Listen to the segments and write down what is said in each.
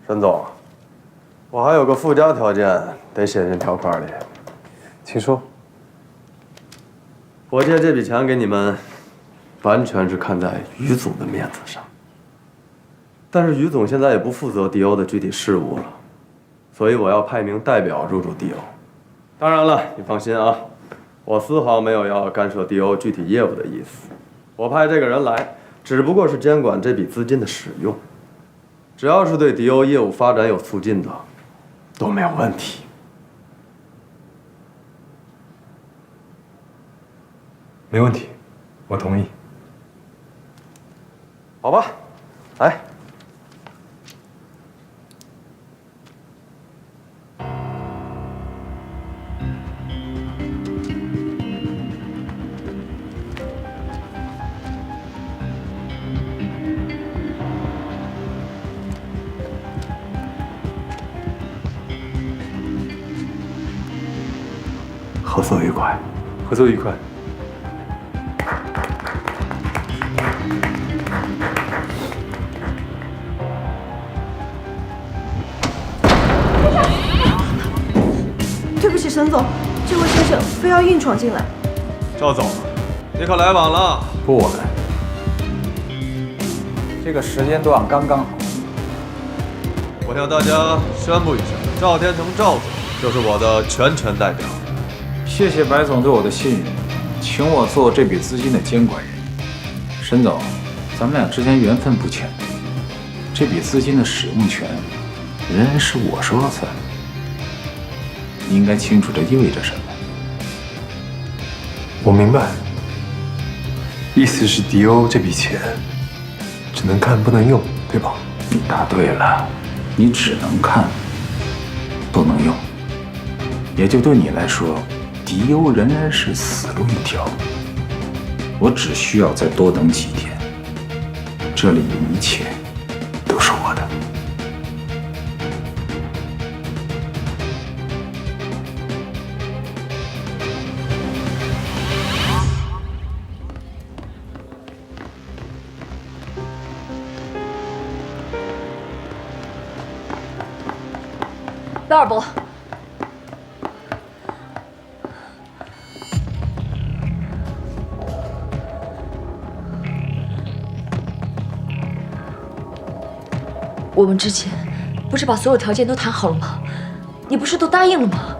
沈总，我还有个附加条件得写进条款里，请说。我借这笔钱给你们，完全是看在于总的面子上。但是于总现在也不负责迪欧的具体事务了，所以我要派一名代表入驻迪欧。当然了，你放心啊，我丝毫没有要干涉迪欧具体业务的意思。我派这个人来，只不过是监管这笔资金的使用。只要是对迪欧业务发展有促进的，都没有问题。没问题，我同意。好吧，来。合作愉快，合作愉快。对不起，沈总，这位先生非要硬闯进来。赵总，你可来晚了。不晚，这个时间段刚刚好。我向大家宣布一下，赵天成赵总就是我的全权代表。谢谢白总对我的信任，请我做这笔资金的监管人。沈总，咱们俩之间缘分不浅，这笔资金的使用权仍然是我说了算。你应该清楚这意味着什么。我明白，意思是迪欧这笔钱只能看不能用，对吧？你答对了，你只能看，不能用。也就对你来说，迪欧仍然是死路一条。我只需要再多等几天，这里一切都是我的。贝尔伯，我们之前不是把所有条件都谈好了吗？你不是都答应了吗？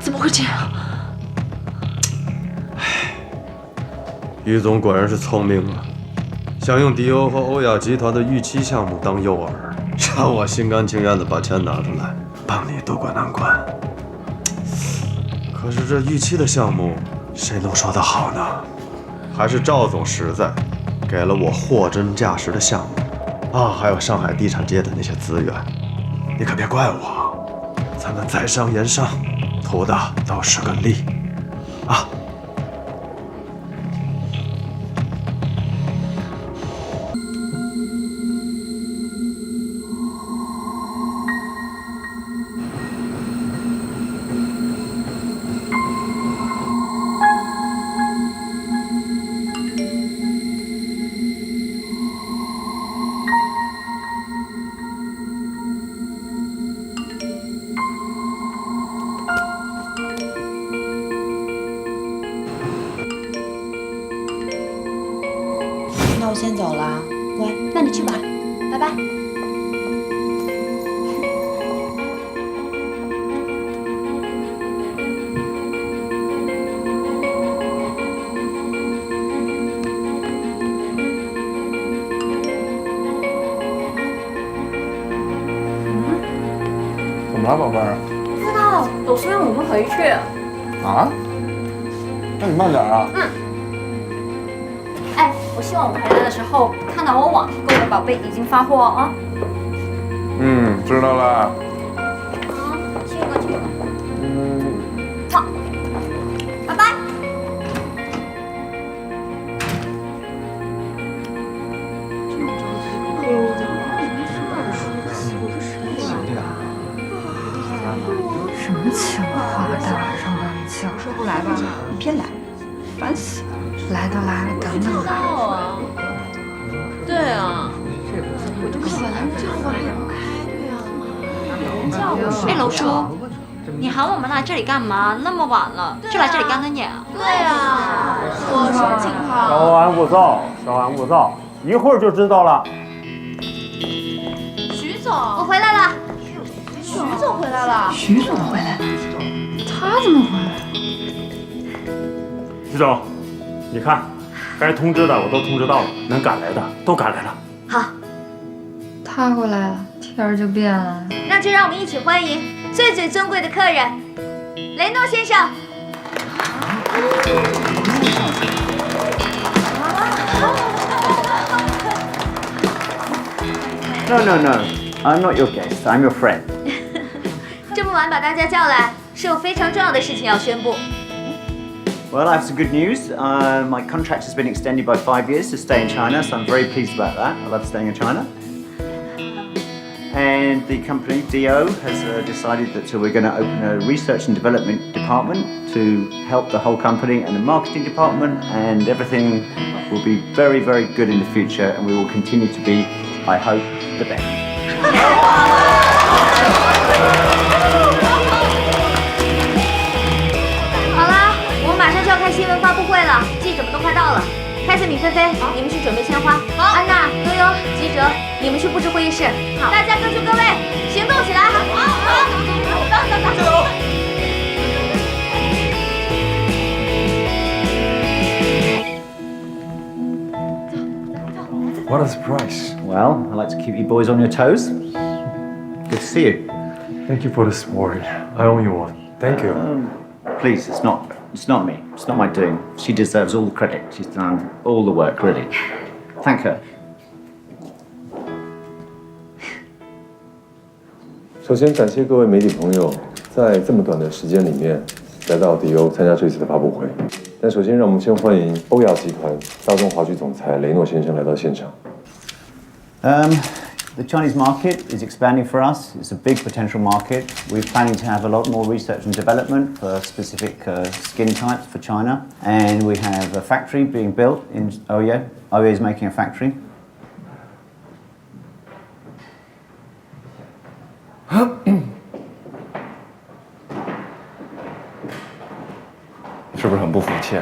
怎么会这样？于总果然是聪明啊，想用迪欧和欧亚集团的预期项目当诱饵，让我心甘情愿地把钱拿出来，帮你渡过难关。可是这预期的项目，谁能说得好呢？还是赵总实在，给了我货真价实的项目啊，还有上海地产界的那些资源。你可别怪我，咱们在商言商，图的都是个利啊。那我先走了，乖，那你去吧，拜拜。怎么了，宝贝儿？不知道，董事让我们回去。啊？那你慢点啊。哎，我希望我回来的时候看到我网购的宝贝已经发货啊。知道了。亲一个，亲一个。好，拜拜。什么情况啊？大晚上的你叫，说不来吧，你偏来，烦死了。来都来了，等等来。对啊，我就说了，这话也不开，对啊。哎，楼叔，你喊我们来这里干嘛？那么晚了，就来这里干瞪眼啊？对啊，说什么情况？稍安勿躁，稍安勿躁，一会儿就知道了。徐总，我回来了。徐总回来了。徐总回来了，他怎么回来了？徐总，你看，该通知的我都通知到了，能赶来的都赶来了。好，他回来了，天儿就变了。那就让我们一起欢迎最最尊贵的客人，雷诺先生。No, I'm not your guest. I'm your friend. 这么晚把大家叫来，是有非常重要的事情要宣布。Well, I have some good news. My contract has been extended by 5 years to stay in China, so I'm very pleased about that. I love staying in China. And the company, DO, has decided that we're going to open a research and development department to help the whole company and the marketing department, and everything will be very, very good in the future, and we will continue to be, I hope, the best. 好啦，我们马上就要开新闻发布会了，记者们都快到了。凯瑟米、菲菲，你们去准备鲜花。好，安娜、悠悠、吉哲，你们去布置会议室。好，大家各就各位，行动起来。好，走。 What a surprise. Well, I like to keep you boys on your toes. Good to see you. Thank you for the support. I owe you one. Thank you. Please, it's not me. It's not my doing. She deserves all the credit. She's done all the work, really. Thank her. 首先感谢各位媒体朋友在这么短的时间里面来到迪欧参加这次的发布会。但首先让我们先欢迎欧亚集团大中华区总裁雷诺先生来到现场。The Chinese market is expanding for us. It's a big potential market. We're planning to have a lot more research and development for specific skin types for China. And we have a factory being built in Oyo. Oyo is making a factory. 是不是很不服气？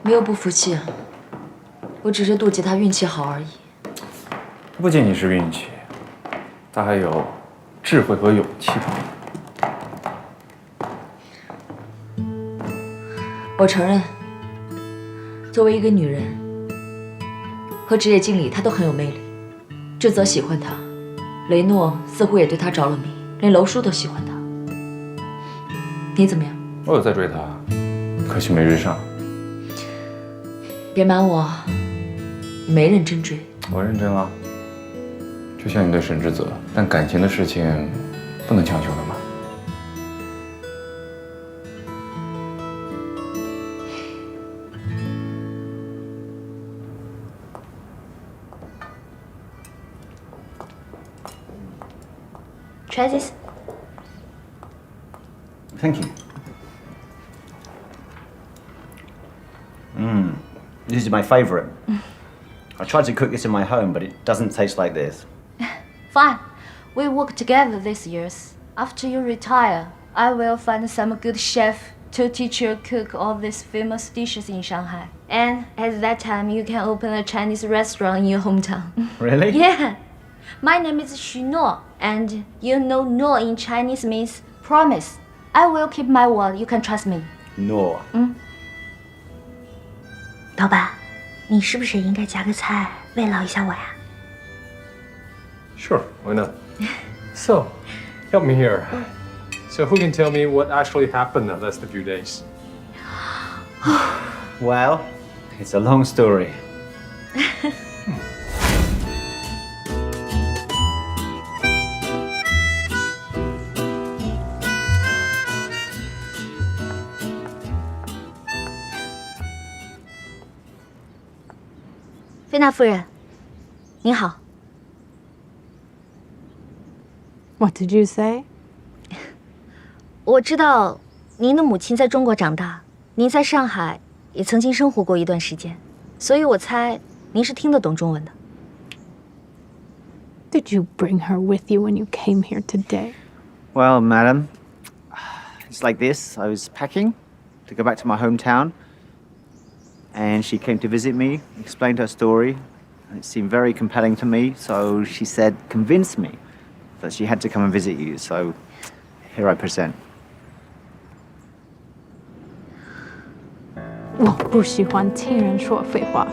没有不服气，我只是妒忌他运气好而已。不仅仅是运气，他还有智慧和勇气。我承认，作为一个女人和职业经理，她都很有魅力。志泽喜欢她，雷诺似乎也对她着了迷，连楼叔都喜欢她。你怎么样？我有在追他，可惜没追上。别瞒我，你没认真追。我认真了，就像你对沈之泽，但感情的事情不能强求的嘛。Try this. Thank you. This is my favorite. I tried to cook this in my home, but it doesn't taste like this. Fine. We work together these years. After you retire, I will find some good chef to teach you cook all these famous dishes in Shanghai. And at that time, you can open a Chinese restaurant in your hometown. Really? Yeah. My name is Xu Nuo, and you know Nuo in Chinese means promise. I will keep my word. You can trust me. No. 老板，你是不是也应该夹个菜慰劳一下我呀？ Sure, why not? So, help me here. So who can tell me what actually happened the last few days? Well, it's a long story. 菲娜夫人，您好。What did you say? 我知道您的母亲在中国长大，您在上海也曾经生活过一段时间，所以我猜您是听得懂中文的。Did you bring her with you when you came here today? Well, madam, it's like this. I was packing to go back to my hometown, and she came to visit me, explained her story, and it seemed very compelling to me, so she said, convince me that she had to come and visit you, so here I present. 我不喜欢听人说废话。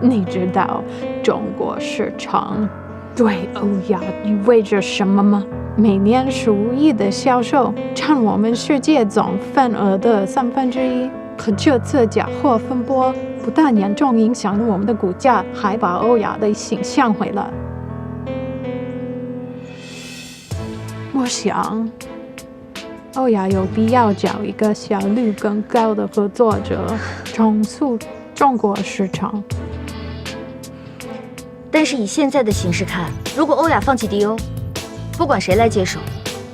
你知道中国市场对欧亚意味着什么吗？每年15亿的销售，占我们世界总份额的1/3。可这次假货风波不但严重影响了我们的股价，还把欧亚的形象毁了。我想，欧亚有必要找一个效率更高的合作者，重塑中国市场。但是以现在的形势看，如果欧亚放弃迪欧，不管谁来接手，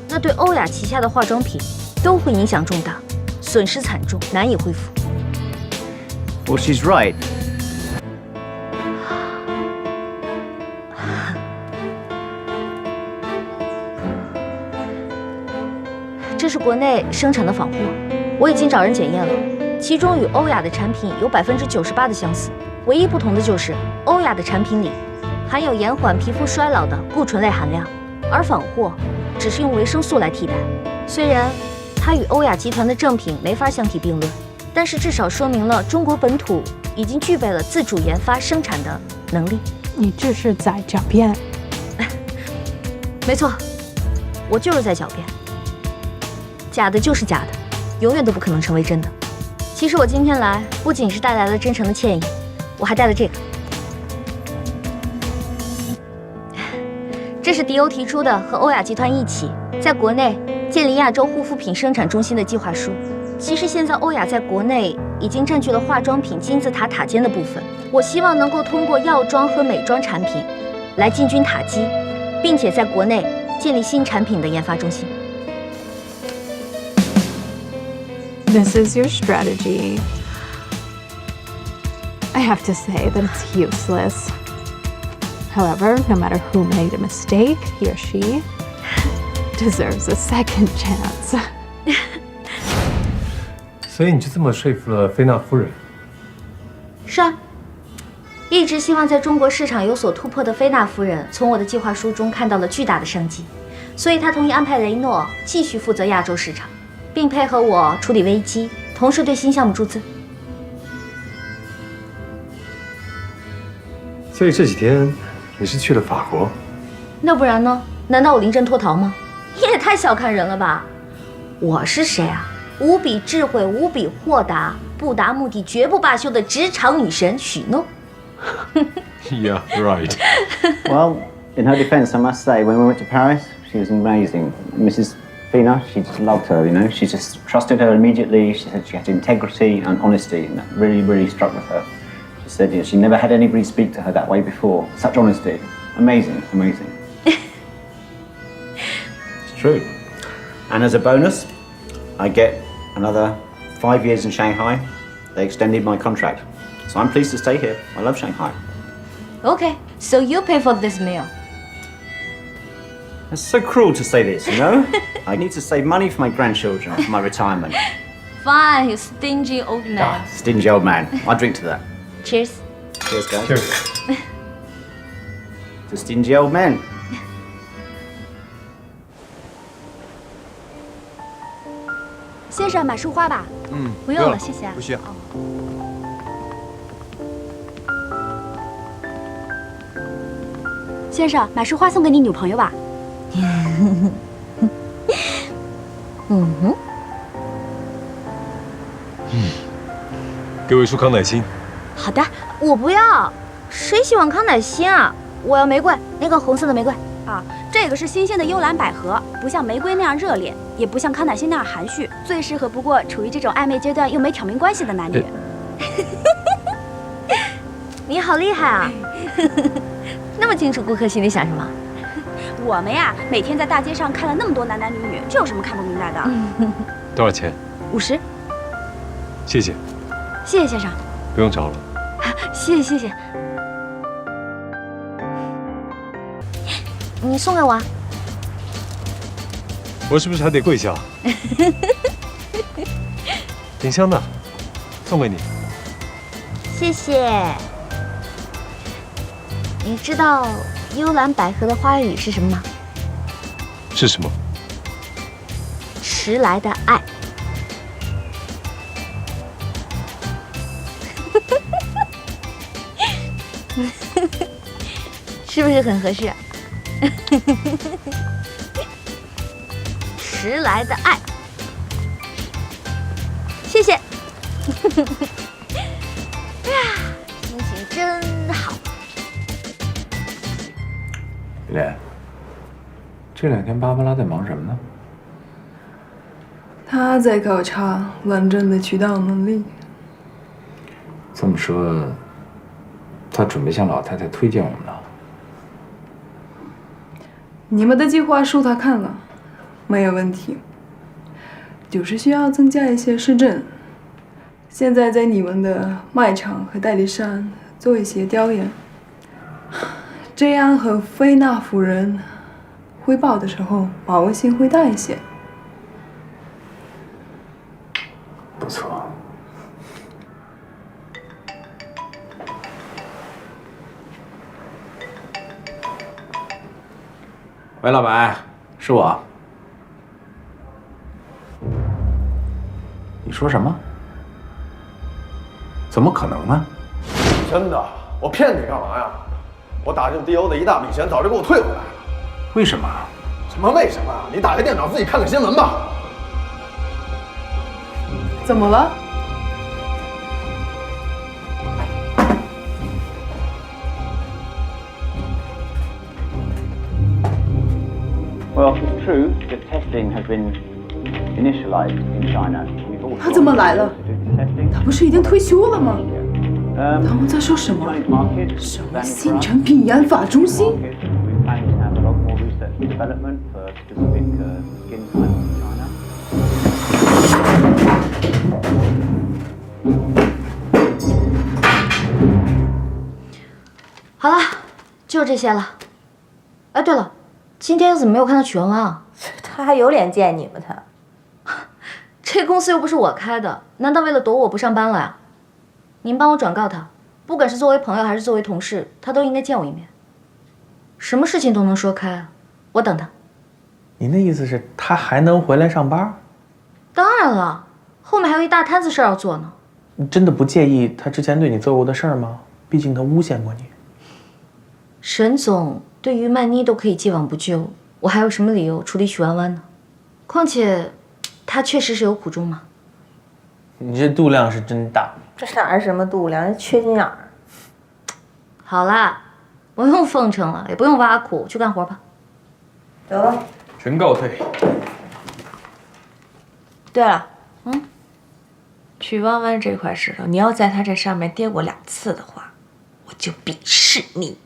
那对欧亚旗下的化妆品都会影响重大，损失惨重，难以恢复。Well, she's right. 这是国内生产的仿货，我已经找人检验了，其中与欧亚的产品有98%的相似，唯一不同的就是欧亚的产品里含有延缓皮肤衰老的固醇类含量，而仿货只是用维生素来替代。虽然它与欧亚集团的正品没法相提并论，但是至少说明了中国本土已经具备了自主研发生产的能力。你这是在狡辩？没错，我就是在狡辩。假的就是假的，永远都不可能成为真的。其实我今天来不仅是带来了真诚的歉意，我还带了这个。这是迪欧提出的和欧亚集团一起在国内建立亚洲护肤品生产中心的计划书。其实现在欧亚在国内已经占据了化妆品金字塔塔尖的部分，我希望能够通过药妆和美妆产品来进军塔基，并且在国内建立新产品的研发中心。This is your strategy. I have to say that it's useless. However, no matter who made a mistake, he or she deserves a second chance. 所以你就这么说服了菲娜夫人？是啊，一直希望在中国市场有所突破的菲娜夫人，从我的计划书中看到了巨大的商机，所以她同意安排雷诺继续负责亚洲市场，并配合我处理危机，同时对新项目注资。所以这几天你是去了法国？那不然呢？难道我临阵脱逃吗？你也太小看人了吧！我是谁啊？无比智慧、无比豁达、不达目的绝不罢休的职场女神许诺。Yeah, right. Well, in her defense, I must say, when we went to Paris, she was amazing. Mrs. Fina, she just loved her, you know. She just trusted her immediately. She said she had integrity and honesty, and that really, really struck with her. She said, you know, she never had anybody speak to her that way before. Such honesty. Amazing, amazing. It's true. And as a bonus, I get another 5 years in Shanghai. They extended my contract. So I'm pleased to stay here. I love Shanghai. Okay, so you pay for this meal. It's so cruel to say this, you know? I need to save money for my grandchildren, for my retirement. Fine, you stingy old man. Stingy old man. I drink to that. Cheers. Cheers, guys. Cheers. To stingy old man. 先生，买束花吧。不用了，谢谢。不需要。先生，买束花送给你女朋友吧。给我一束康乃馨。好的，我不要。谁喜欢康乃馨啊？我要玫瑰，那个红色的玫瑰。啊，这个是新鲜的幽兰百合，不像玫瑰那样热烈，也不像康乃馨那样含蓄，最适合不过处于这种暧昧阶段又没挑明关系的男女。你好厉害啊！那么清楚顾客心里想什么？我们呀，每天在大街上看了那么多男男女女，这有什么看不明白的？多少钱50。谢谢。谢谢先生。不用找了。谢谢谢谢。你送给我啊。我是不是还得跪下？挺香的，送给你。谢谢。你知道幽兰百合的花语是什么吗？是什么？迟来的爱。是不是很合适啊？迟来的爱，谢谢。哎呀，心情真好。雨莲，这2天芭芭拉在忙什么呢？他在考察冷震的渠道能力。这么说，他准备向老太太推荐我们了。你们的计划书他看了，没有问题，就是需要增加一些市政。现在在你们的卖场和代理商做一些调研，这样和菲娜夫人汇报的时候把握性会大一些。不错。喂，老白，是我。你说什么？怎么可能呢？真的，我骗你干嘛呀？我打进 DO 的一大笔钱早就给我退回来了。为什么？什么为什么？你打开电脑自己看看新闻吧。怎么了？ Well, it's true that testing has been initialized in China. 他怎么来了？他不是已经退休了吗？他们在说什么？什么新产品研发中心？ 好了，就这些了。哎，对了，今天怎么没有看到曲文湾啊？他还有脸见你们？他这公司又不是我开的，难道为了躲我不上班了呀？您帮我转告他，不管是作为朋友还是作为同事，他都应该见我一面。什么事情都能说开啊，我等他。您的意思是，他还能回来上班？当然了，后面还有一大摊子事儿要做呢。你真的不介意他之前对你做过的事儿吗？毕竟他诬陷过你。沈总对于曼妮都可以既往不咎，我还有什么理由处理许弯弯呢？况且，他确实是有苦衷嘛。你这度量是真大。这哪是什么度量，缺心眼儿。好啦，不用奉承了，也不用挖苦，去干活吧。走吧。全告退。对了，曲弯弯这块石头，你要在他这上面跌过2次的话，我就鄙视你。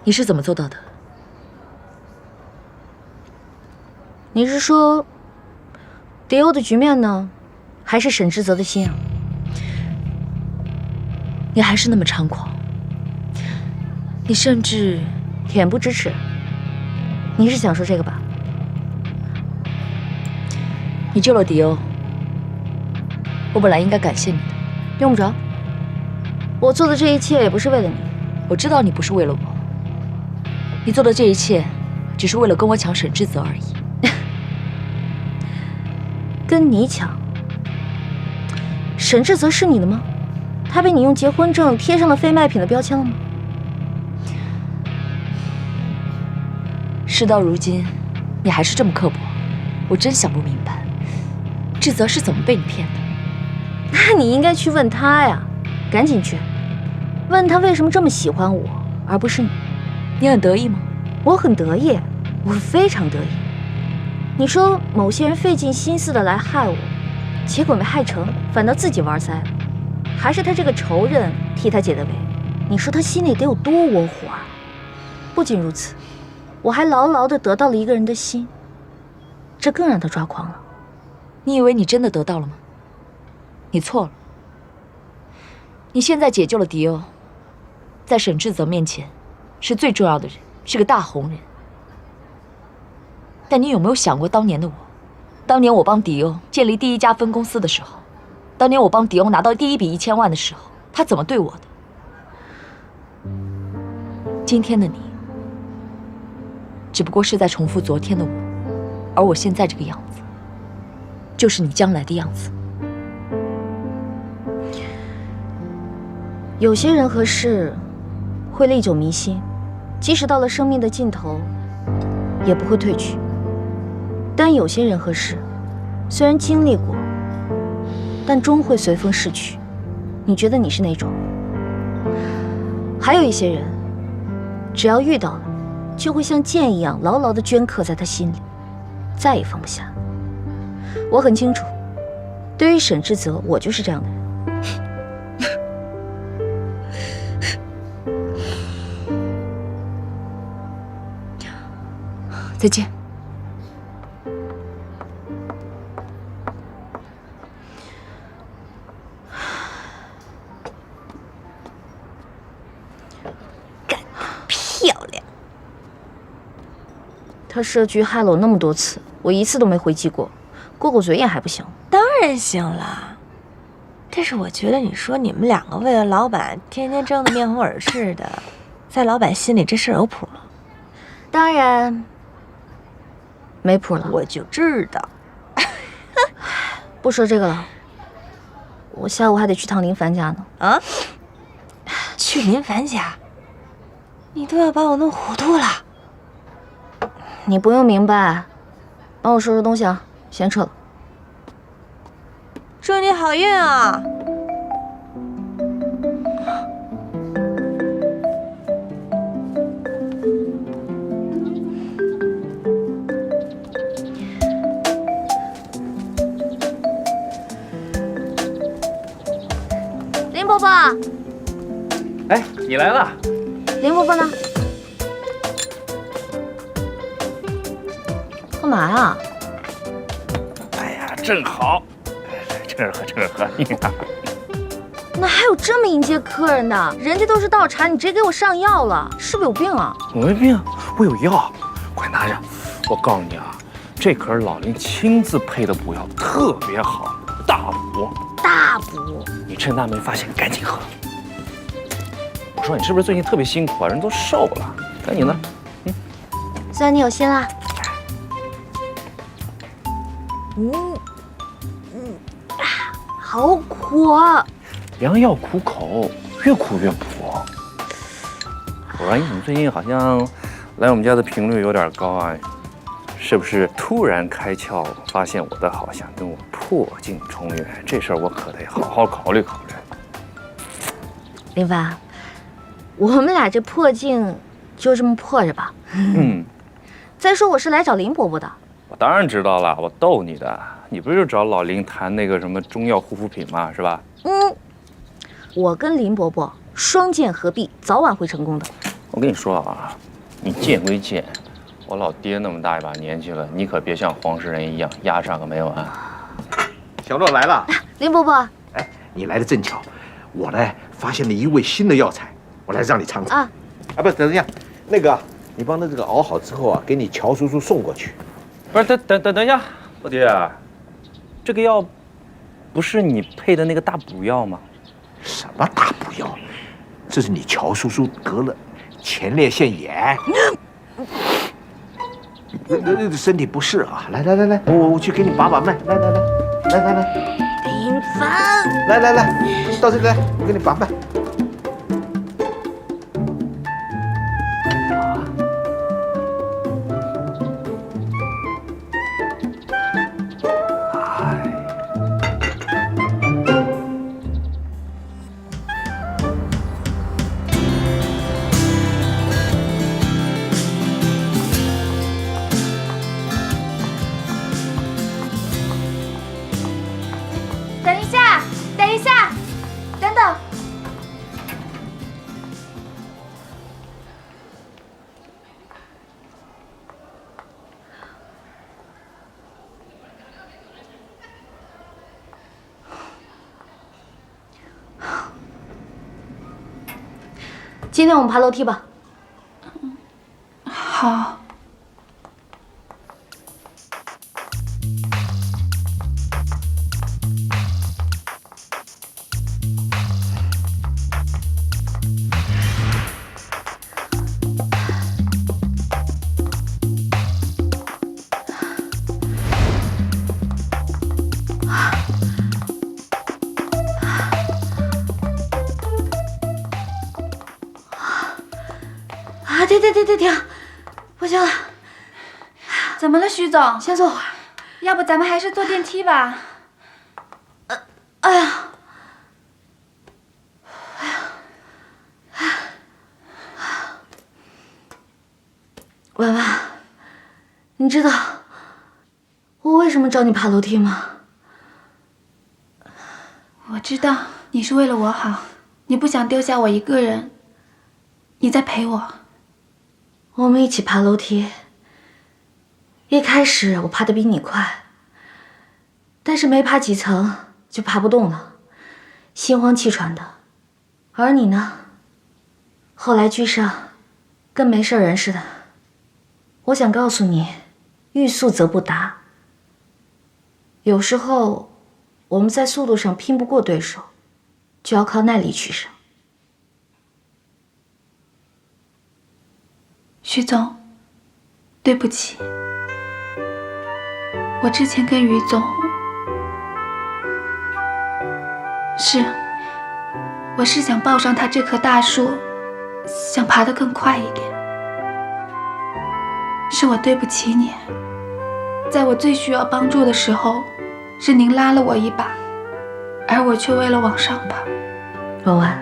你是怎么做到的？你是说迪欧的局面呢，还是沈志泽的心啊？你还是那么猖狂，你甚至恬不知耻。你是想说这个吧？你救了迪欧，我本来应该感谢你的。用不着，我做的这一切也不是为了你。我知道你不是为了我，你做的这一切只是为了跟我抢沈志泽而已。跟你抢？沈志泽是你的吗？他被你用结婚证贴上了非卖品的标签了吗？事到如今，你还是这么刻薄，我真想不明白，志泽是怎么被你骗的？那你应该去问他呀，赶紧去，问他为什么这么喜欢我，而不是你。你很得意吗？我很得意，我非常得意。你说某些人费尽心思的来害我，结果没害成，反倒自己玩栽了，还是他这个仇人替他解的围。你说他心里得有多窝火啊！不仅如此，我还牢牢地得到了一个人的心，这更让他抓狂了。你以为你真的得到了吗？你错了。你现在解救了迪欧，在沈志泽面前是最重要的人，是个大红人。但你有没有想过当年的我？当年我帮迪欧建立第一家分公司的时候，当年我帮迪欧拿到第一笔1000万的时候，他怎么对我的？今天的你，只不过是在重复昨天的我，而我现在这个样子，就是你将来的样子。有些人和事会历久弥新，即使到了生命的尽头，也不会褪去。但有些人和事，虽然经历过，但终会随风逝去。你觉得你是哪种？还有一些人，只要遇到了，就会像剑一样牢牢地镌刻在他心里，再也放不下。我很清楚，对于沈志泽，我就是这样的人。再见。漂亮！他设局害了我那么多次，我一次都没回击过，过过嘴瘾还不行？当然行了。但是我觉得你说你们两个为了老板天天争得面红耳赤的，在老板心里这事儿有谱吗？当然没谱了。我就知道。不说这个了，我下午还得去趟林凡家呢。啊？去林凡家？你都要把我弄糊涂了。你不用明白，帮我收拾东西啊，先撤了。祝你好运啊！林伯伯，哎，你来了。林伯伯呢？干嘛呀？哎呀，正好，趁热喝，趁热喝。哪还有这么迎接客人的？人家都是倒茶，你直接给我上药了，是不是有病啊？我没病，我有药，快拿着。我告诉你啊，这可是老林亲自配的补药，特别好，大补。大补？你趁他没发现，赶紧喝。我说你是不是最近特别辛苦啊？人都瘦了。赶紧的。算你有心啦。好苦啊！良药苦口，越苦越补。我说你怎么最近好像来我们家的频率有点高啊？是不是突然开窍，发现我的好，想跟我破镜重圆？这事儿我可得好好考虑考虑。林凡，我们俩这破镜就这么破着吧。再说我是来找林伯伯的。我当然知道了，我逗你的。你不是找老林谈那个什么中药护肤品吗？是吧？我跟林伯伯双剑合璧，早晚会成功的。我跟你说啊，你见归见，我老爹那么大一把年纪了，你可别像黄世仁一样压上个没完。小诺来了，林伯伯，哎，你来的正巧，我呢发现了一味新的药材，我来让你尝尝。啊，不，等一下，那个你帮他这个熬好之后啊，给你乔叔叔送过去。不是，等一下，老爹，这个药不是你配的那个大补药吗？什么大补药？这是你乔叔叔得了前列腺炎，身体不适啊！来，我去给你把脉，来。林凡，来，到这里来，我给你把脉。等一下，等等。今天我们爬楼梯吧。好。停，不行了。怎么了，徐总？先坐会儿。要不咱们还是坐电梯吧？哎呀，婉婉，你知道我为什么找你爬楼梯吗？我知道你是为了我好，你不想丢下我一个人，你在陪我。我们一起爬楼梯。一开始我爬得比你快，但是没爬几层就爬不动了，心慌气喘的。而你呢，后来居上，跟没事人似的。我想告诉你，欲速则不达。有时候我们在速度上拼不过对手，就要靠耐力取胜。徐总，对不起，我之前跟于总我是想抱上他这棵大树，想爬得更快一点。是我对不起你，在我最需要帮助的时候，是您拉了我一把，而我却为了往上爬。婉婉，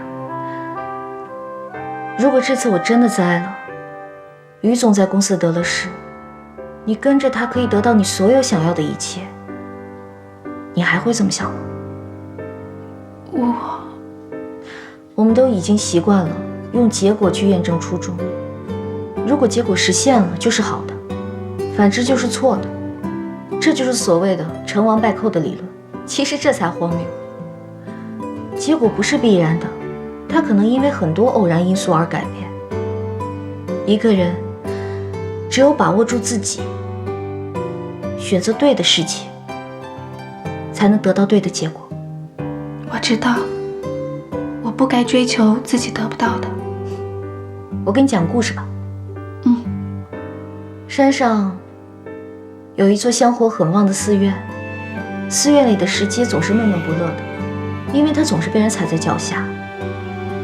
如果这次我真的栽了，于总在公司得了势，你跟着他可以得到你所有想要的一切，你还会这么想吗？我们都已经习惯了用结果去验证初衷，如果结果实现了就是好的，反之就是错的，这就是所谓的成王败寇的理论。其实这才荒谬，结果不是必然的，它可能因为很多偶然因素而改变。一个人只有把握住自己，选择对的事情，才能得到对的结果。我知道，我不该追求自己得不到的。我给你讲个故事吧。山上有一座香火很旺的寺院，寺院里的石阶总是闷闷不乐的，因为它总是被人踩在脚下，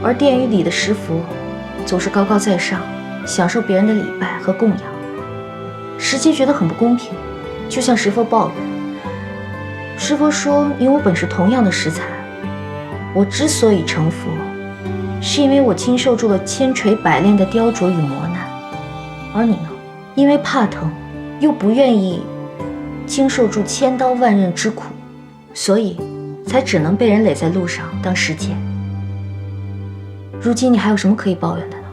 而殿宇里的石佛总是高高在上，享受别人的礼拜和供养。石阶觉得很不公平，就向石佛抱怨。石佛说：“你我本是同样的石材，我之所以成佛，是因为我经受住了千锤百炼的雕琢与磨难，而你呢，因为怕疼，又不愿意经受住千刀万刃之苦，所以才只能被人垒在路上当石阶。如今你还有什么可以抱怨的呢？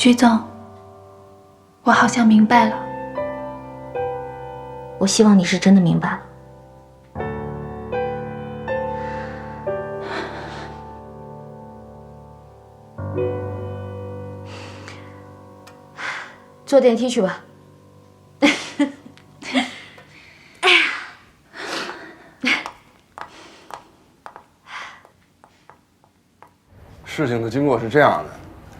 徐总，我好像明白了。我希望你是真的明白了。坐电梯去吧。事情的经过是这样的：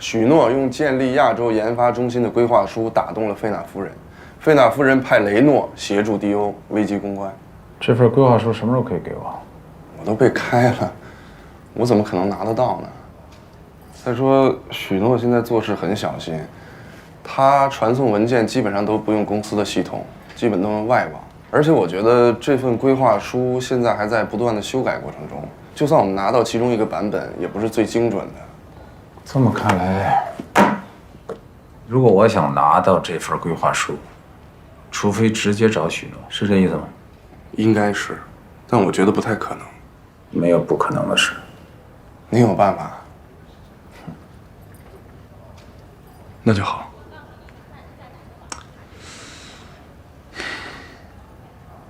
许诺用建立亚洲研发中心的规划书打动了费纳夫人，费纳夫人派雷诺协助迪欧危机公关。这份规划书什么时候可以给我？我都被开了，我怎么可能拿得到呢？再说许诺现在做事很小心，他传送文件基本上都不用公司的系统，基本都用外网。而且我觉得这份规划书现在还在不断的修改过程中。就算我们拿到其中一个版本，也不是最精准的。这么看来，如果我想拿到这份规划书，除非直接找许诺，是这意思吗？应该是，但我觉得不太可能。没有不可能的事。你有办法？那就好。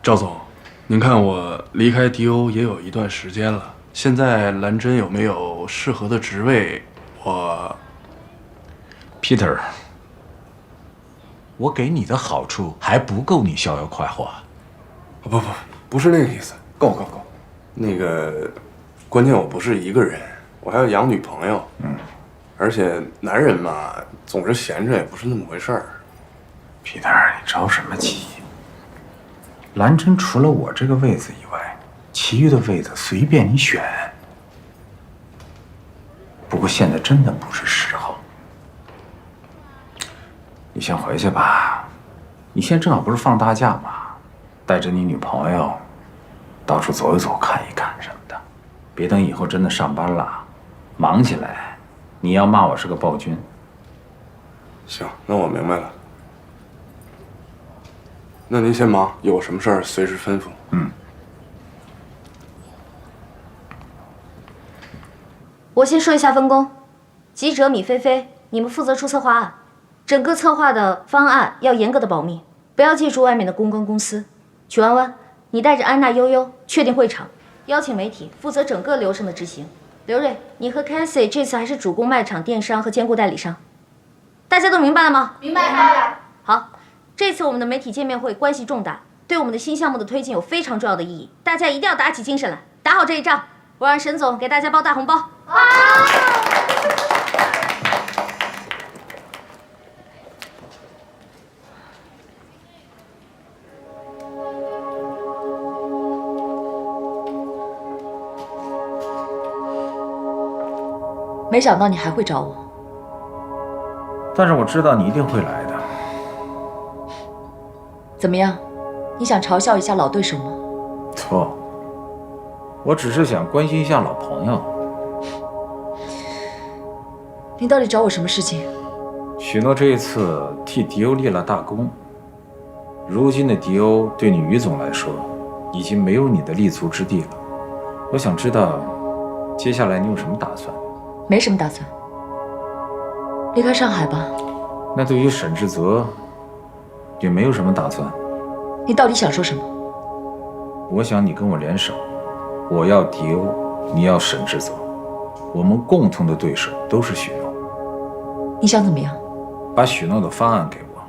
赵总，您看我离开迪欧也有一段时间了。现在蓝针有没有适合的职位？Peter， 我给你的好处还不够你逍遥快活。不是那个意思。够。那个，关键我不是一个人，我还要养女朋友。而且男人嘛，总是闲着也不是那么回事儿。Peter， 你着什么急？蓝针除了我这个位子以外，其余的位子随便你选。不过现在真的不是时候，你先回去吧。你现在正好不是放大假吗？带着你女朋友到处走一走、看一看什么的。别等以后真的上班了，忙起来，你要骂我是个暴君。行，那我明白了。那您先忙，有什么事儿随时吩咐。我先说一下分工，记者米菲菲，你们负责出策划案，整个策划的方案要严格的保密，不要借助外面的公关公司。曲弯弯，你带着安娜、悠悠确定会场，邀请媒体，负责整个流程的执行。刘瑞，你和 Cassie 这次还是主攻卖场、电商和兼顾代理商。大家都明白了吗？明白了。好，这次我们的媒体见面会关系重大，对我们的新项目的推进有非常重要的意义，大家一定要打起精神来，打好这一仗。我让沈总给大家包大红包。好。没想到你还会找我，但是我知道你一定会来的。怎么样？你想嘲笑一下老对手吗？错，我只是想关心一下老朋友。你到底找我什么事情？许诺这一次替迪欧立了大功，如今的迪欧对你于总来说，已经没有你的立足之地了。我想知道，接下来你有什么打算？没什么打算，离开上海吧。那对于沈志泽，也没有什么打算。你到底想说什么？我想你跟我联手，我要迪欧，你要沈志泽，我们共同的对手都是许诺。你想怎么样？把许诺的方案给我，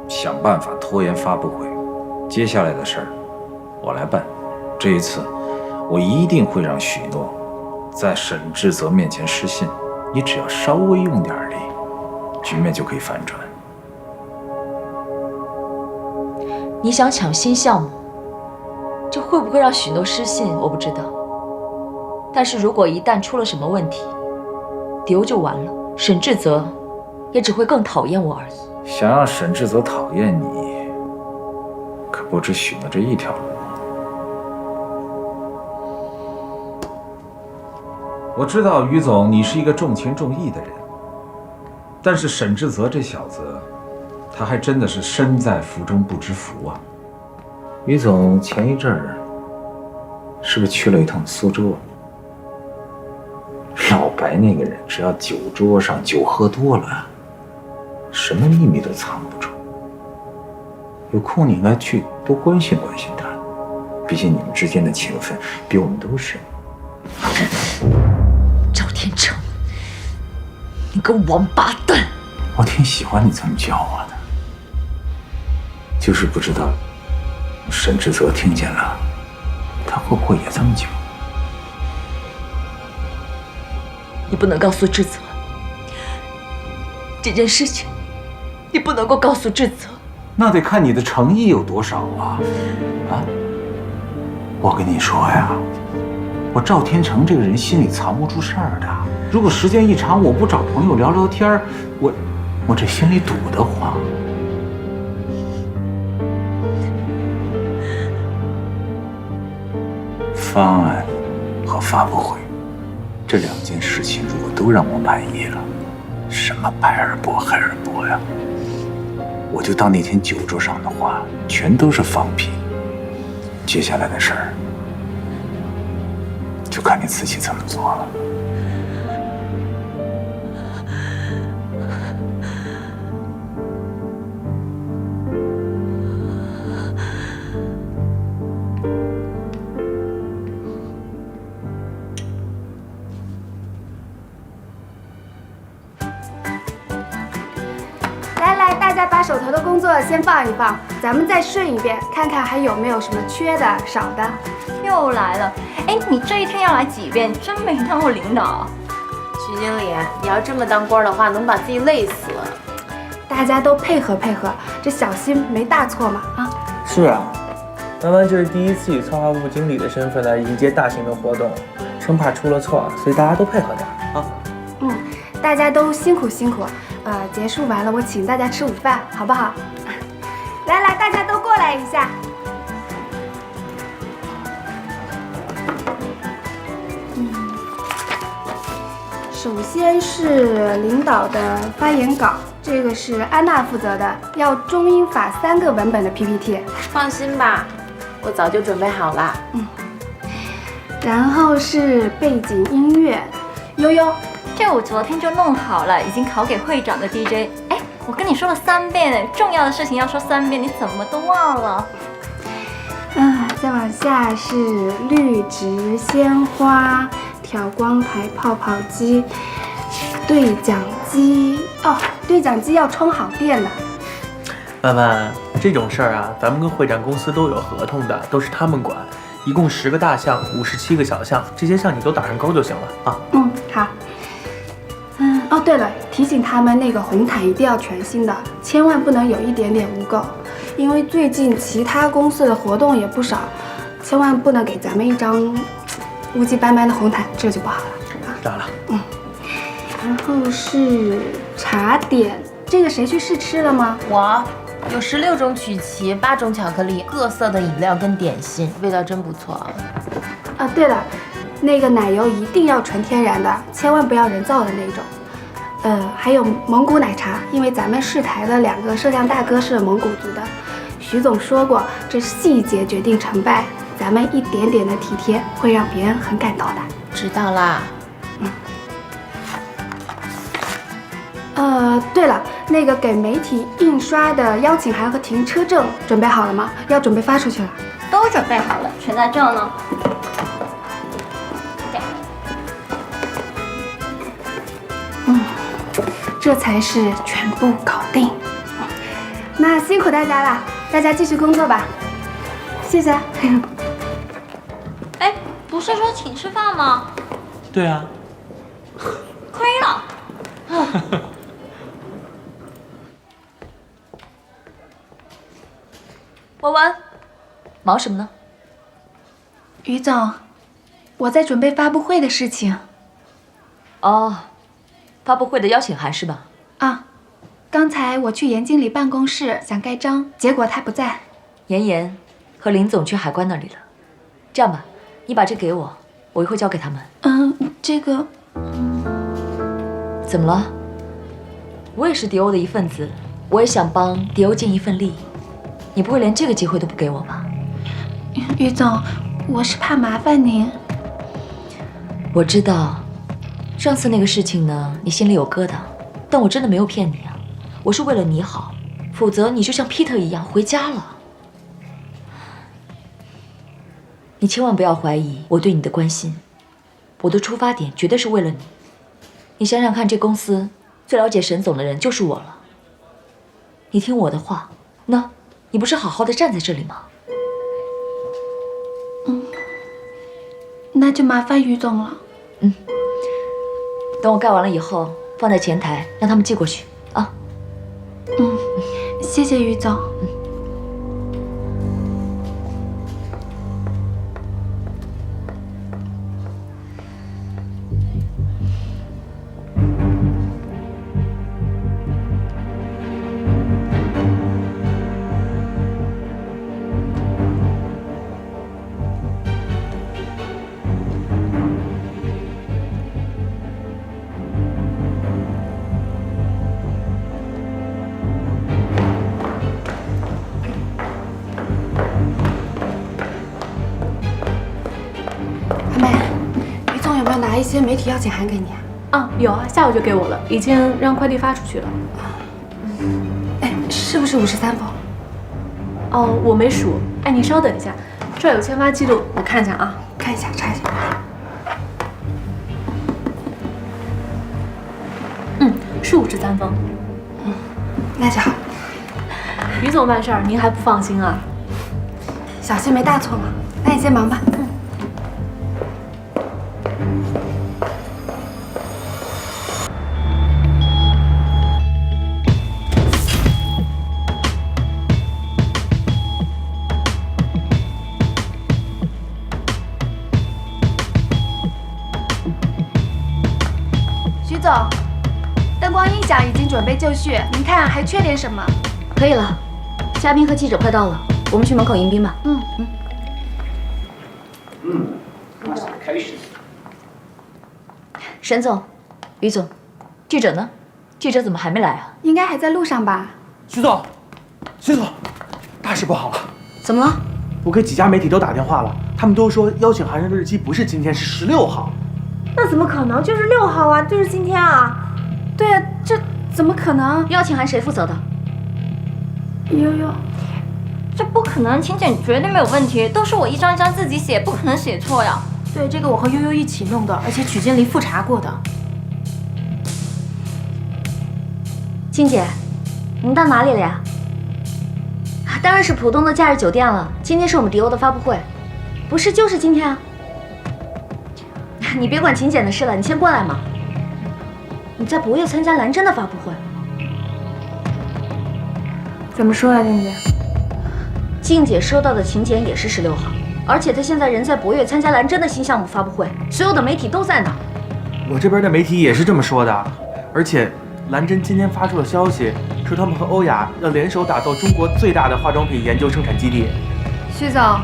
想办法拖延发布会。接下来的事儿，我来办。这一次，我一定会让许诺在沈志泽面前失信。你只要稍微用点力，局面就可以反转。你想抢新项目，这会不会让许诺失信？我不知道。但是如果一旦出了什么问题，迪欧就完了，沈志泽也只会更讨厌我而已。想让沈志泽讨厌你，可不止许诺这一条路。我知道于总你是一个重情重义的人，但是沈志泽这小子，他还真的是身在福中不知福啊。于总前一阵儿是不是去了一趟苏州啊？老白那个人，只要酒桌上酒喝多了，什么秘密都藏不住。有空你应该去多关心关心他，毕竟你们之间的情分比我们都深。赵天成，你个王八蛋！我挺喜欢你这么叫我的，就是不知道沈志泽听见了，他会不会也这么叫？你不能告诉志泽这件事情，你不能够告诉志泽。那得看你的诚意有多少啊！啊，我跟你说呀，我赵天成这个人心里藏不住事儿的。如果时间一长，我不找朋友聊聊天，我这心里堵得慌。方案和发布会这两件事情，如果都让我满意了，什么白尔博、海尔博呀，我就当那天酒桌上的话全都是放屁。接下来的事儿，就看你自己怎么做了。来，大家把手头的工作先放一放，咱们再顺一遍，看看还有没有什么缺的、少的。又来了，哎，你这一天要来几遍？真没当过领导。徐经理，你要这么当官的话，能把自己累死了。大家都配合配合，这小心没大错嘛啊！是啊，弯弯这是第一次以策划部经理的身份来迎接大型的活动，生怕出了错，所以大家都配合点啊。大家都辛苦辛苦，结束完了我请大家吃午饭，好不好？来，大家都过来一下。首先是领导的发言稿，这个是安娜负责的，要中英法3个文本的 PPT。放心吧，我早就准备好了。然后是背景音乐，悠悠。这我昨天就弄好了，已经拷给会长的 DJ。哎，我跟你说了3遍，重要的事情要说3遍，你怎么都忘了？再往下是绿植、鲜花、调光台、泡泡机、对讲机。哦，对讲机要充好电的。弯弯，这种事儿啊，咱们跟会展公司都有合同的，都是他们管。一共10个大项，57个小项，这些项你都打上勾就行了啊。好。哦，对了，提醒他们那个红毯一定要全新的，千万不能有一点点污垢，因为最近其他公司的活动也不少，千万不能给咱们一张污迹斑斑的红毯，这就不好了。知道了。然后是茶点，这个谁去试吃了吗？我有16种曲奇，8种巧克力，各色的饮料跟点心，味道真不错。啊，对了，那个奶油一定要纯天然的，千万不要人造的那种。还有蒙古奶茶，因为咱们市台的2个摄像大哥是蒙古族的，徐总说过，这细节决定成败，咱们一点点的体贴会让别人很感动的。知道啦。对了，那个给媒体印刷的邀请函和停车证准备好了吗？要准备发出去了。都准备好了，全在这呢。这才是全部搞定。那辛苦大家了，大家继续工作吧。谢谢。哎，不是说请吃饭吗？对啊。亏了。弯弯，忙什么呢？于总，我在准备发布会的事情。哦，发布会的邀请函是吧？啊，刚才我去严经理办公室想盖章，结果他不在。严和林总去海关那里了。这样吧，你把这给我，我一会交给他们。这个怎么了？我也是迪欧的一份子，我也想帮迪欧尽一份力。你不会连这个机会都不给我吧？于总，我是怕麻烦您。我知道，上次那个事情呢，你心里有疙瘩，但我真的没有骗你啊。我是为了你好，否则你就像 Peter 一样回家了。你千万不要怀疑我对你的关心，我的出发点绝对是为了你。你想想看，这公司最了解沈总的人就是我了。你听我的话，那你不是好好的站在这里吗？那就麻烦于总了。等我盖完了以后，放在前台，让他们寄过去啊。谢谢于总。拿一些媒体邀请函给你啊？有啊，下午就给我了，已经让快递发出去了。哎，是不是53封？哦，我没数。哎，你稍等一下，这儿有签发记录，我看一下啊。看一下，查一下。是53封。那就好。于总办事儿，您还不放心啊？小心没大错嘛。那你先忙吧。徐总，灯光音响已经准备就绪，您看还缺点什么？可以了，嘉宾和记者快到了，我们去门口迎宾吧。沈总，于总，记者呢？记者怎么还没来啊？应该还在路上吧。徐总，徐总，大事不好了！怎么了？我给几家媒体都打电话了，他们都说邀请函上的日期不是今天，是16号。那怎么可能？就是6号啊，就是今天啊！对啊，这怎么可能？邀请函谁负责的？悠悠，这不可能，请柬绝对没有问题，都是我一张一张自己写，不可能写错呀。对，这个我和悠悠一起弄的，而且曲经理复查过的。静姐，您到哪里了呀？当然是浦东的假日酒店了。今天是我们迪欧的发布会，不是就是今天啊。你别管秦简的事了，你先过来嘛。你在博越参加蓝针的发布会。怎么说啊，静姐？静姐收到的请柬也是16号，而且她现在人在博越参加蓝针的新项目发布会，所有的媒体都在那儿。我这边的媒体也是这么说的，而且蓝针今天发出了消息，说他们和欧雅要联手打造中国最大的化妆品研究生产基地。徐总，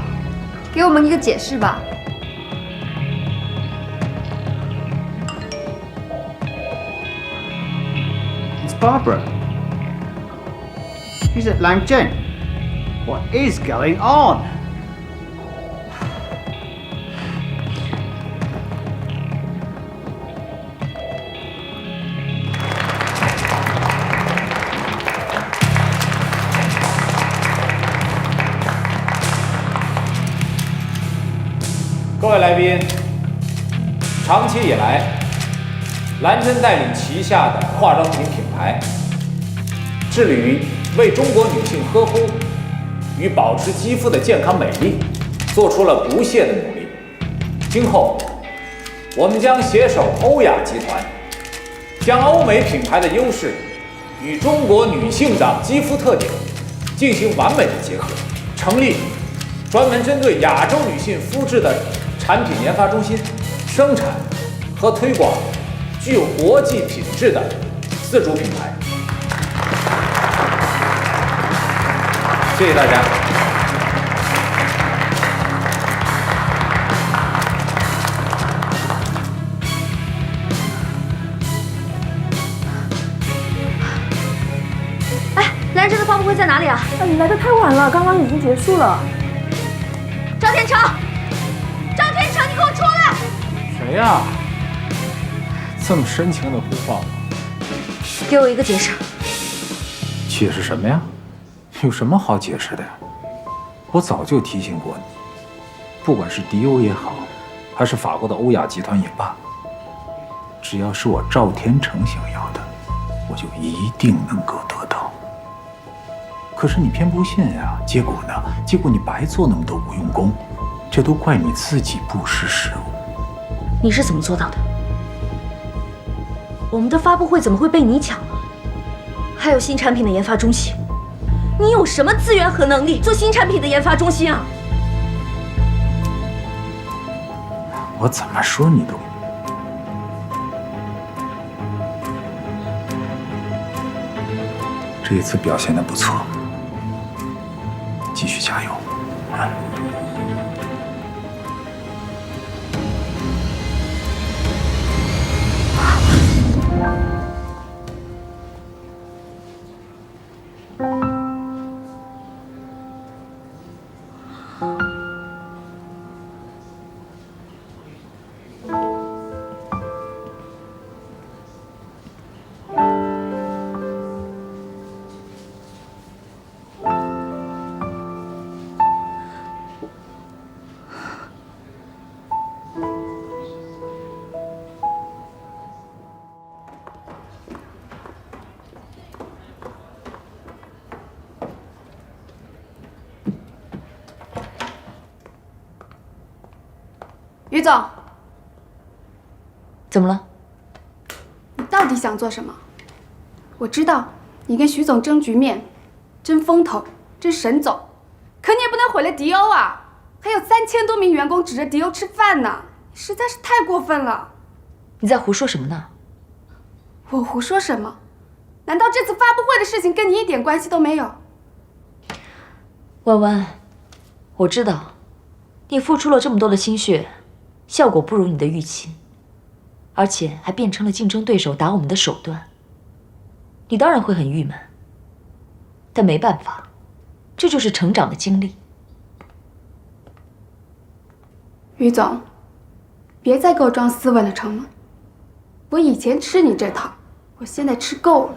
给我们一个解释吧。It's Barbara. She's at Langzhen. What is going on? 各位来宾，长期以来，蓝针带领旗下的化妆品品牌，致力于为中国女性呵护与保持肌肤的健康美丽，做出了不懈的努力。今后，我们将携手欧雅集团，将欧美品牌的优势与中国女性的肌肤特点进行完美的结合，成立专门针对亚洲女性肤质的产品研发中心，生产和推广具有国际品质的自主品牌。谢谢大家。哎，蓝针的发布会在哪里啊？你来的太晚了，刚刚已经结束了。赵天成，赵天成，你给我出来！谁呀？这么深情的呼唤我？给我一个解释。解释什么呀？有什么好解释的呀？我早就提醒过你，不管是迪欧也好，还是法国的欧亚集团也罢，只要是我赵天成想要的，我就一定能够得到。可是你偏不信呀，结果呢？结果你白做那么多无用功，这都怪你自己不识时务。你是怎么做到的？我们的发布会怎么会被你抢了？还有新产品的研发中心，你有什么资源和能力做新产品的研发中心啊？我怎么说你都……这一次表现得不错，继续加油啊！于总，怎么了？你到底想做什么？我知道你跟徐总争局面、争风头、争沈总，可你也不能毁了迪欧啊！还有3000多名员工指着迪欧吃饭呢，你实在是太过分了！你在胡说什么呢？我胡说什么？难道这次发布会的事情跟你一点关系都没有？弯弯，我知道你付出了这么多的心血，效果不如你的预期，而且还变成了竞争对手打我们的手段。你当然会很郁闷，但没办法，这就是成长的经历。于总，别再给我装斯文了，成吗？我以前吃你这套，我现在吃够了。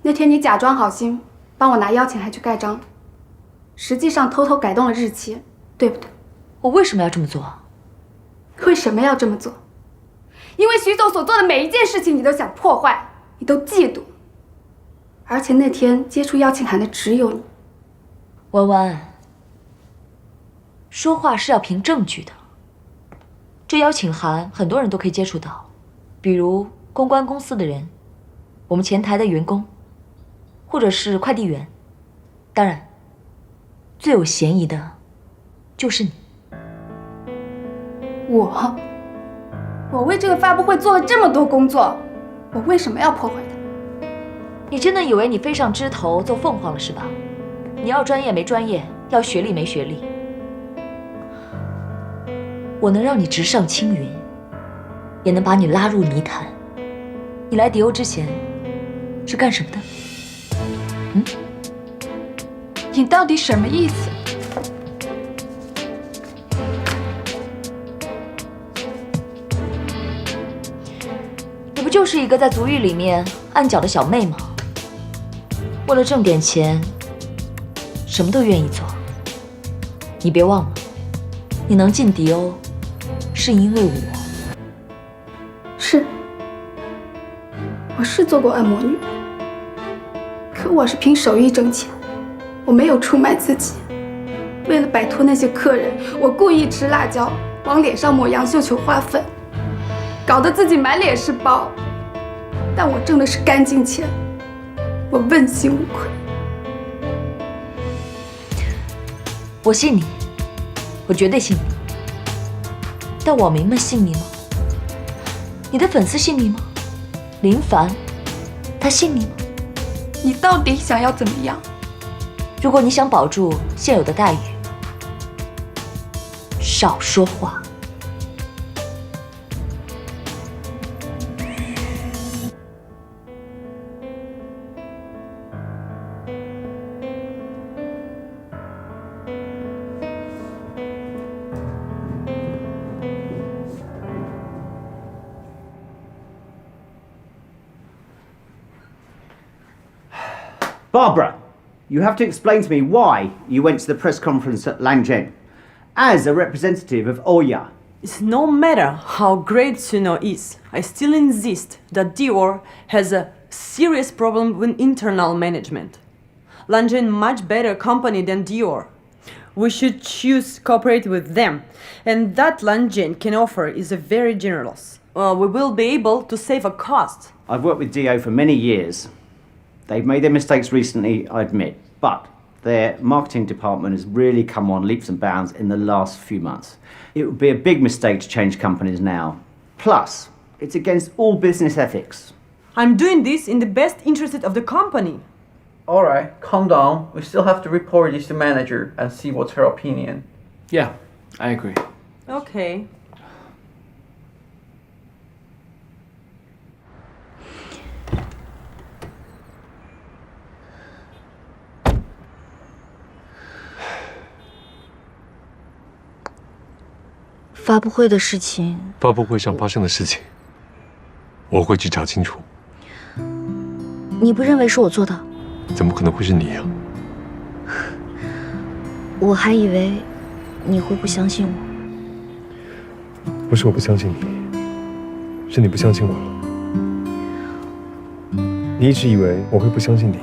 那天你假装好心帮我拿邀请函去盖章，实际上偷偷改动了日期，对不对？我为什么要这么做？为什么要这么做？因为徐总所做的每一件事情，你都想破坏，你都嫉妒。而且那天接触邀请函的只有你。弯弯，说话是要凭证据的。这邀请函很多人都可以接触到，比如公关公司的人，我们前台的员工，或者是快递员。当然，最有嫌疑的就是你。我为这个发布会做了这么多工作，我为什么要破坏它？你真的以为你飞上枝头做凤凰了是吧？你要专业没专业，要学历没学历。我能让你直上青云，也能把你拉入泥潭。你来迪欧之前是干什么的？你到底什么意思？你不就是一个在足浴里面按脚的小妹吗？为了挣点钱，什么都愿意做。你别忘了，你能进迪欧，是因为我。我是做过按摩女，可我是凭手艺挣钱，我没有出卖自己。为了摆脱那些客人，我故意吃辣椒，往脸上抹杨绣球花粉，搞得自己满脸是包。但我挣的是干净钱，我问心无愧。我信你，我绝对信你。但网民们信你吗？你的粉丝信你吗？林凡，他信你吗？你到底想要怎么样？如果你想保住现有的待遇，少说话。Barbara, you have to explain to me why you went to the press conference at Langjing as a representative of Oya. It's no matter how great Suno is, I still insist that Dior has a serious problem with internal management. Langjing much better company than Dior. We should choose cooperate with them, and that Langjing can offer is very generous. We will be able to save a cost. I've worked with Dio for many years. They've made their mistakes recently, I admit, but their marketing department has really come on leaps and bounds in the last few months. It would be a big mistake to change companies now. Plus, it's against all business ethics. I'm doing this in the best interest of the company. All right, calm down. We still have to report this to manager and see what's her opinion. Yeah, I agree. Okay.发布会的事情，发布会上发生的事情，我会去查清楚。你不认为是我做的？怎么可能会是你呀？我还以为你会不相信我。不是我不相信你，是你不相信我了。你一直以为我会不相信你，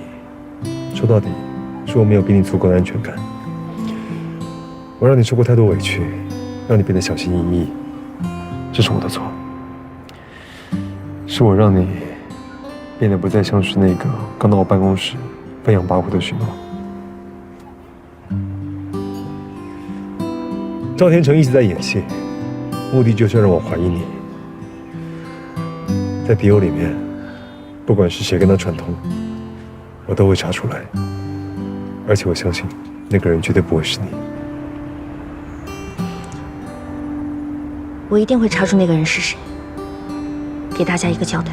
说到底，是我没有给你足够的安全感。我让你受过太多委屈，让你变得小心翼翼，这是我的错。是我让你变得不再像是那个刚到我办公室飞扬跋扈的许诺。赵天成一直在演戏，目的就是要让我怀疑你。在迪欧里面，不管是谁跟他串通，我都会查出来。而且我相信，那个人绝对不会是你。我一定会查出那个人是谁，给大家一个交代。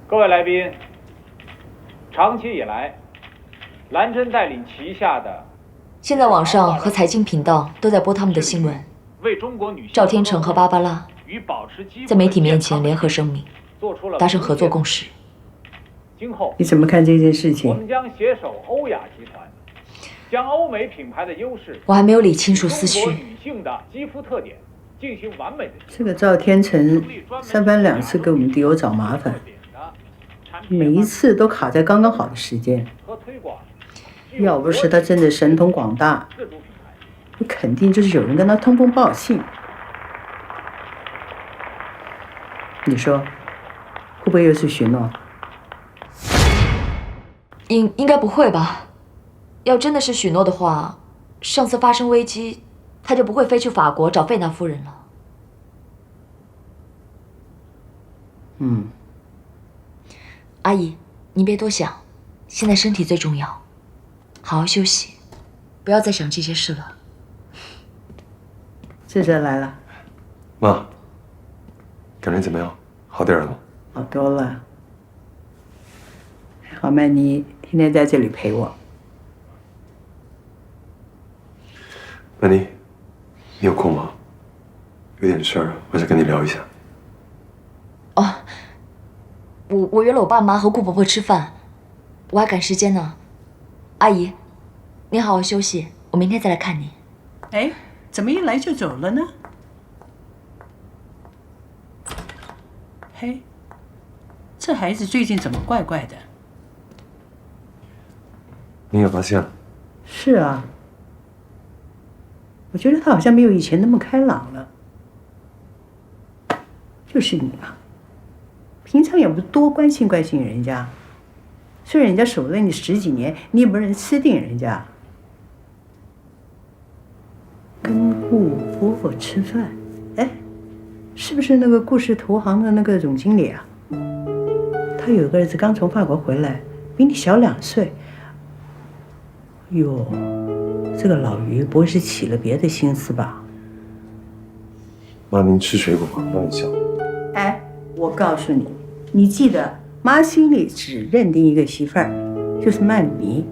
各位来宾，长期以来，蓝针带领旗下的现在网上和财经频道都在播他们的新闻。为中国女性赵天成和芭芭拉在媒体面前联合声明，达成合作共识。今后你怎么看这件事情？我们将携手欧亚集团，将欧美品牌的优势，我还没有理清楚思绪。中国女性的肌肤特点进行完美的。这个赵天成三番两次给我们迪欧找麻烦，每一次都卡在刚刚好的时间。要不是他真的神通广大，肯定就是有人跟他通风报信。你说会不会又是许诺？应该不会吧？要真的是许诺的话，上次发生危机，他就不会飞去法国找费娜夫人了。阿姨，您别多想，现在身体最重要，好好休息，不要再想这些事了。智哲来了，妈，感觉怎么样？好点了吗？好多了。好，曼妮天天在这里陪我。曼妮，你有空吗？有点事儿，我想跟你聊一下。哦，我约了我爸妈和顾婆婆吃饭，我还赶时间呢。阿姨，您好好休息，我明天再来看您。哎，怎么一来就走了呢？嘿，这孩子最近怎么怪怪的？你也发现了？是啊，我觉得他好像没有以前那么开朗了。就是你啊，平常也不多关心关心人家，虽然人家守了你10几年，你也不能吃定人家。跟顾婆婆吃饭，哎，是不是那个故事投行的那个总经理啊？他有个儿子刚从法国回来，比你小2岁。哟，这个老于不会是起了别的心思吧？妈，您吃水果吗？让你笑。哎，我告诉你，你记得，妈心里只认定一个媳妇儿，就是曼妮。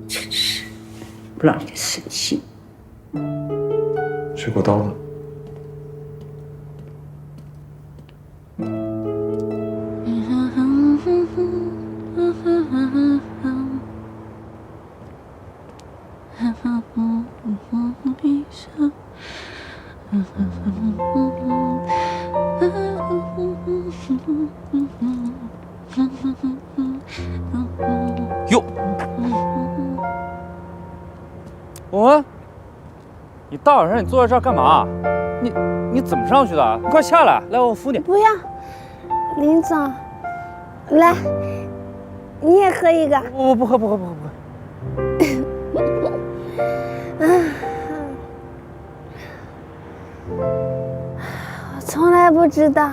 真是不让人家省心。水果刀呢？哟，我，你大晚上你坐在这儿干嘛？你怎么上去的？你快下来，来我扶你。不要，林总，来，你也喝一个。我不喝，不喝。我从来不知道，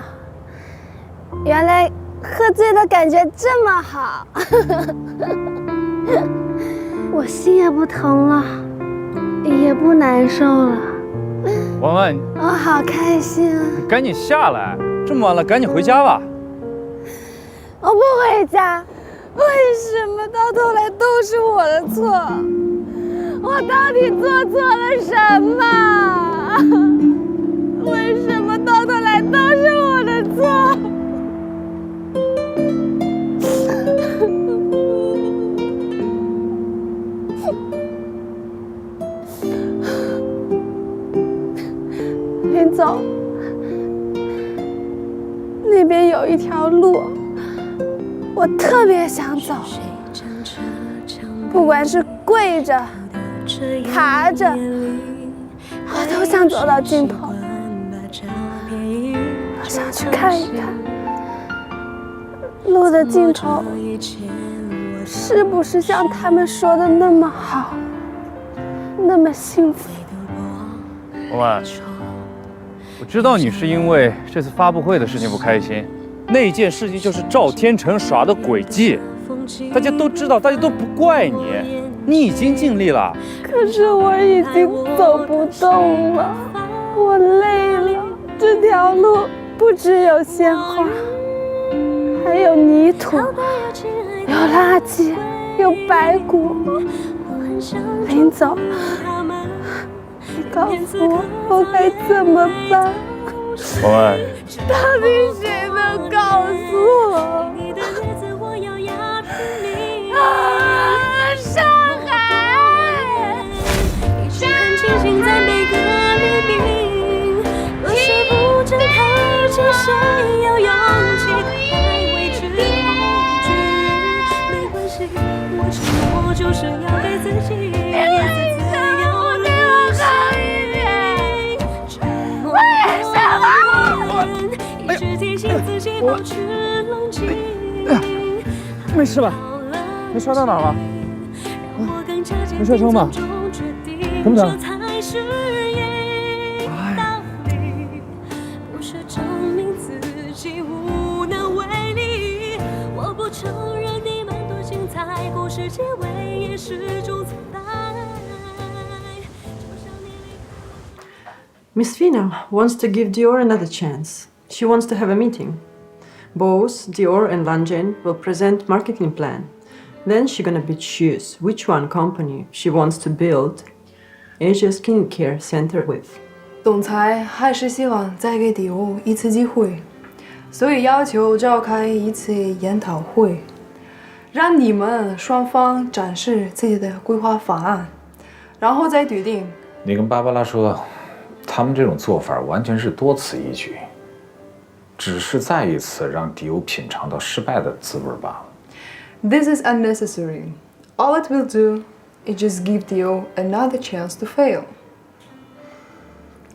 原来喝醉的感觉这么好。我心也不疼了，也不难受了。婉婉，我好开心啊！你赶紧下来，这么晚了，赶紧回家吧。我不回家，为什么到头来都是我的错？我到底做错了什么？为什么到头来都是我的错？林总，那边有一条路，我特别想走，不管是跪着、爬着，我都想走到尽头。我想去看一看，路的尽头是不是像他们说的那么好，那么幸福？婉婉，我知道你是因为这次发布会的事情不开心，那件事情就是赵天成耍的诡计，大家都知道，大家都不怪你，你已经尽力了。可是我已经走不动了，我累了。这条路不只有鲜花，还有泥土，有垃圾，有白骨。林总，你告诉我该怎么办？婉婉，到底谁能告诉我？上海，清醒在每个黎明，若是不争开启，谁有勇气还未知恐惧？没关系，我承诺就是要给自己一次自由的机会。为什么？一直提醒自己保持冷静。没事吧？没摔到哪儿了？没摔伤吧？疼不疼？不是证明自己无能为力，我不承认你们多精彩，故事结尾也是种存在。Miss Fina wants to give Dior another chance. She wants to have a meeting. Both Dior and Langen will present marketing plan. Then she's gonna choose which one company she wants to build Asia Skincare Center with. 总裁还是希望再给迪欧一次机会，所以要求召开一次研讨会，让你们双方展示自己的规划方案，然后再决定。你跟芭芭拉说，他们这种做法完全是多此一举，只是再一次让迪欧品尝到失败的滋味罢了。This is unnecessary. All it will do is just give Dio another chance to fail.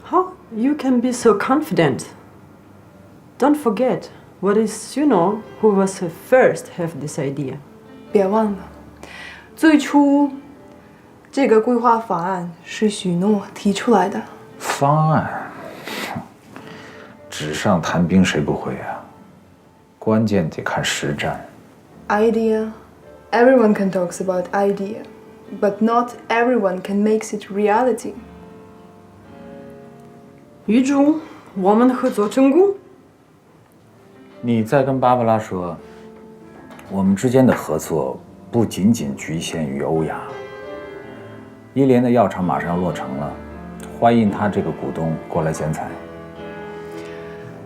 How you can be so confident? Don't forget, what is Suno who was first have this idea? 别忘了，最初这个规划方案是许诺提出来的。方案，纸上谈兵谁不会啊？关键得看实战。Idea, everyone can talk about idea, but not everyone can make it reality. 预祝我们合作成功。你再跟芭芭拉说，我们之间的合作不仅仅局限于欧亚。伊莲的药厂马上要落成了，欢迎他这个股东过来剪彩。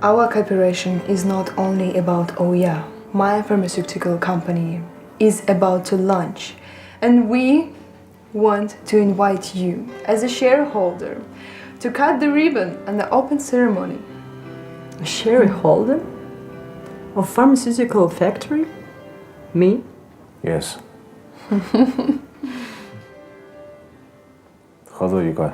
Our cooperation is not only about Oya. My pharmaceutical company is about to launch, and we want to invite you as a shareholder to cut the ribbon and the open ceremony. A shareholder? Of pharmaceutical factory? Me? Yes. 合作愉快。